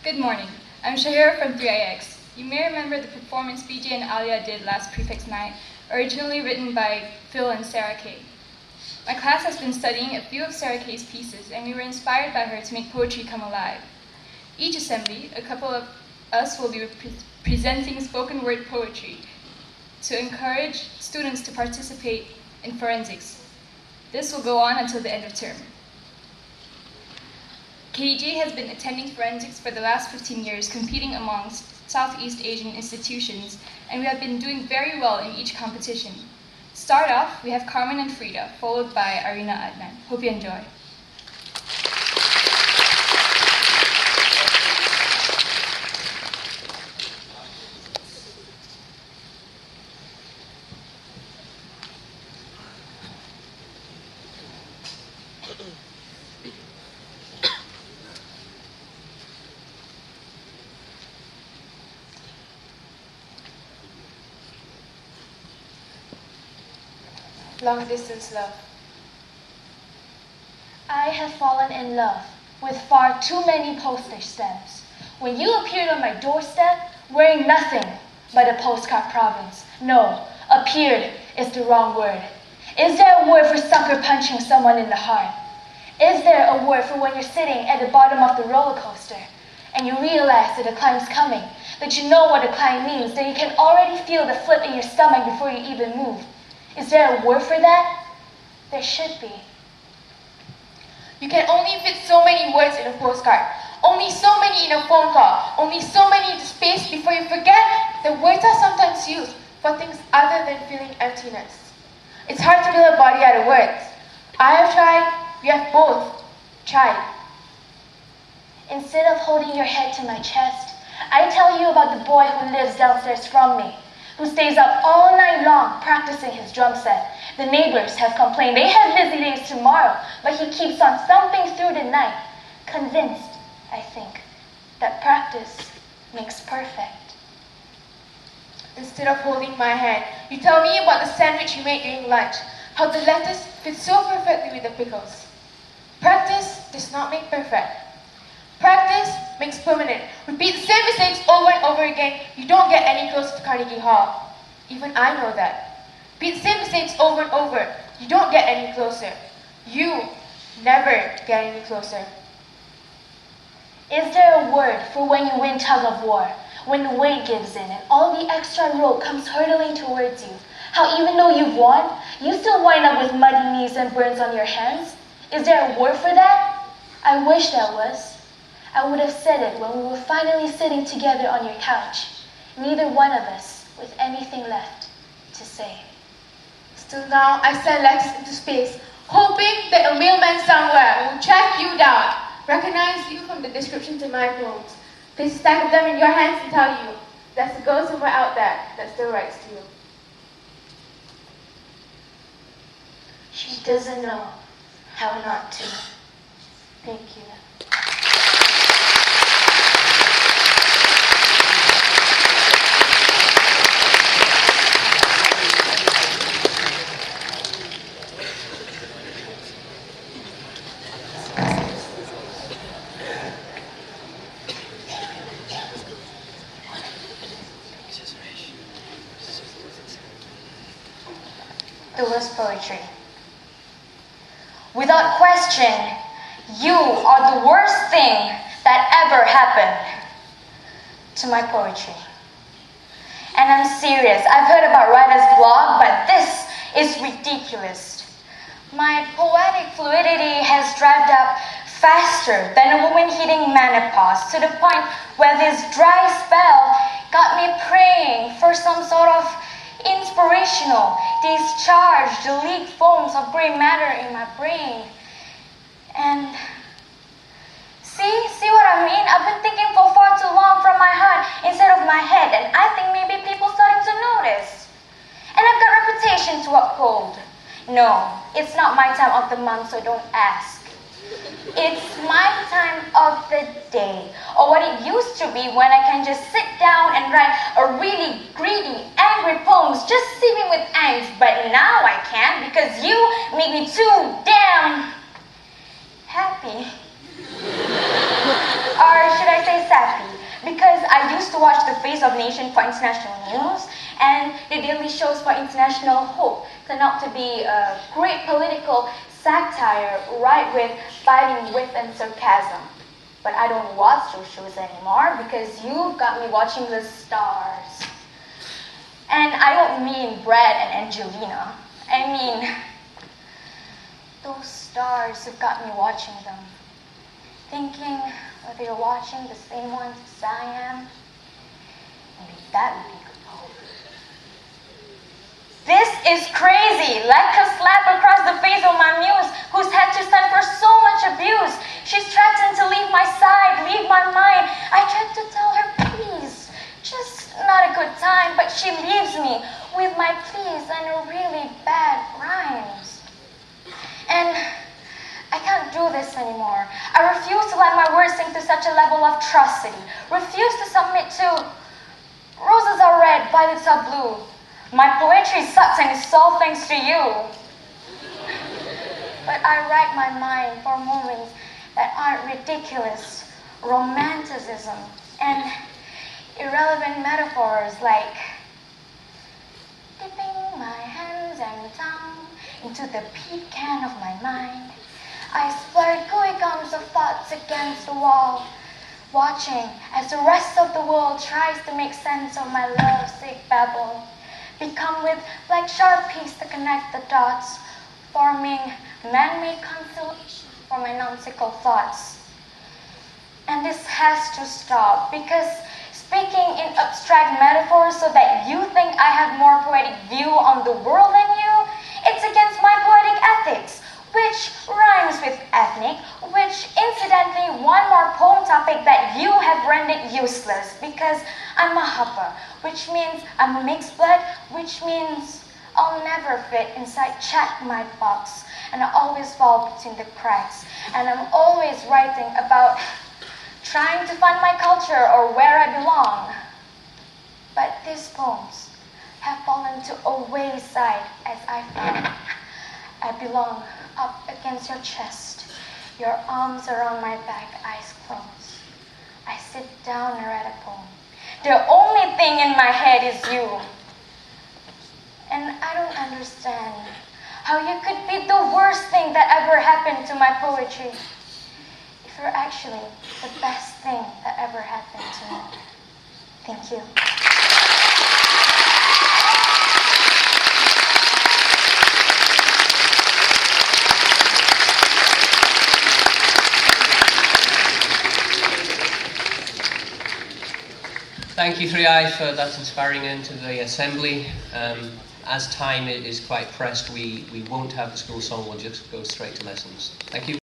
Good morning. I'm Syahira from 3IX. You may remember the performance BJ and Alia did last prefix night, originally written by Phil and Sarah Kay. My class has been studying a few of Sarah Kay's pieces, and we were inspired by her to make poetry come alive. Each assembly, a couple of us will be presenting spoken word poetry to encourage students to participate in forensics. This will go on until the end of term. KDJ has been attending forensics for the last 15 years, competing amongst Southeast Asian institutions, and we have been doing very well in each competition. To start off, we have Kar Mun and Frieda, followed by Arina Adnan. Hope you enjoy. Long distance love. I have fallen in love with far too many postage stamps. When you appeared on my doorstep, wearing nothing but a postcard province. No, appeared is the wrong word. Is there a word for sucker punching someone in the heart? Is there a word for when you're sitting at the bottom of the roller coaster and you realize that the climb's coming, that you know what the climb means, that you can already feel the flip in your stomach before you even move? Is there a word for that? There should be. You can only fit so many words in a postcard, only so many in a phone call, only so many in the space before you forget that words are sometimes used for things other than feeling emptiness. It's hard to build a body out of words. I have tried, we have both tried. Instead of holding your head to my chest, I tell you about the boy who lives downstairs from me, who stays up all night long practicing his drum set. The neighbors have complained they have busy days tomorrow, but he keeps on thumping through the night, convinced, I think, that practice makes perfect. Instead of holding my hand, you tell me about the sandwich you made during lunch, how the lettuce fits so perfectly with the pickles. Practice does not make perfect. Practice makes permanent. Repeat the same mistakes over and over again, you don't get any closer to Carnegie Hall. Even I know that. Repeat the same mistakes over and over, you don't get any closer. You never get any closer. Is there a word for when you win tug of war, when the weight gives in and all the extra rope comes hurtling towards you? How even though you've won, you still wind up with muddy knees and burns on your hands? Is there a word for that? I wish there was. I would have said it when we were finally sitting together on your couch, neither one of us with anything left to say. Still now, I send letters into space, hoping that a mailman somewhere will track you down, recognize you from the descriptions in my poems, place a stack of them in your hands and tell you there's a girl somewhere out there that still writes to you. She doesn't know how not to. Thank you. The worst poetry. Without question, you are the worst thing that ever happened to my poetry. And I'm serious. I've heard about writer's block, but this is ridiculous. My poetic fluidity has dried up faster than a woman hitting menopause, to the point where this dry spell got me praying for some sort of inspirational discharge, the leaked foams of gray matter in my brain. And see what I mean? I've been thinking for far too long from my heart instead of my head, and I think maybe people starting to notice. And I've got reputation to uphold. No, it's not my time of the month, so don't ask. It's my time of the day, or what it used to be when I can just sit down and write a really greedy, angry poems just seething with angst. But now I can't because you make me too damn happy. Or should I say sad? happy because I used to watch the Face of Nation for international news and the daily shows for international hope turned out to be a great political satire, right with biting wit and sarcasm. But I don't watch those shows anymore because you've got me watching the stars. And I don't mean Brad and Angelina. I mean those stars who've got me watching them, thinking whether you're watching the same ones as I am. Maybe that would be good hope. This is crazy, like a slap across the face of my muse, who's had to stand for so much abuse. She's threatened to leave my side, leave my mind. I tried to tell her, please, just not a good time, but she leaves me with my pleas and really bad rhymes. And I can't do this anymore. I refuse to let my words sink to such a level of atrocity. Refuse to submit to roses are red, violets are blue. My poetry sucks and it's all thanks to you. But I rack my mind for moments that aren't ridiculous, romanticism, and irrelevant metaphors like dipping my hands and tongue into the peat can of my mind. I splurred gooey gums of thoughts against the wall, watching as the rest of the world tries to make sense of my lovesick babble. Become with like sharpies to connect the dots, forming man-made constellation for my nonsensical thoughts. And this has to stop because speaking in abstract metaphors so that you think I have more poetic view on the world than you, it's against my poetic ethics, which rhymes with ethnic, which incidentally one more poem topic that you have rendered useless because I'm a hopper, which means I'm a mixed blood, which means I'll never fit inside chat my box and I always fall between the cracks and I'm always writing about trying to find my culture or where I belong. But these poems have fallen to a wayside as I found I belong up against your chest, your arms around my back, eyes closed. I sit down and write a poem. The only thing in my head is you. And I don't understand how you could be the worst thing that ever happened to my poetry if you're actually the best thing that ever happened to me. Thank you. Thank you, 3i, for that inspiring end to the assembly. As time is quite pressed, we won't have the school song, we'll just go straight to lessons. Thank you.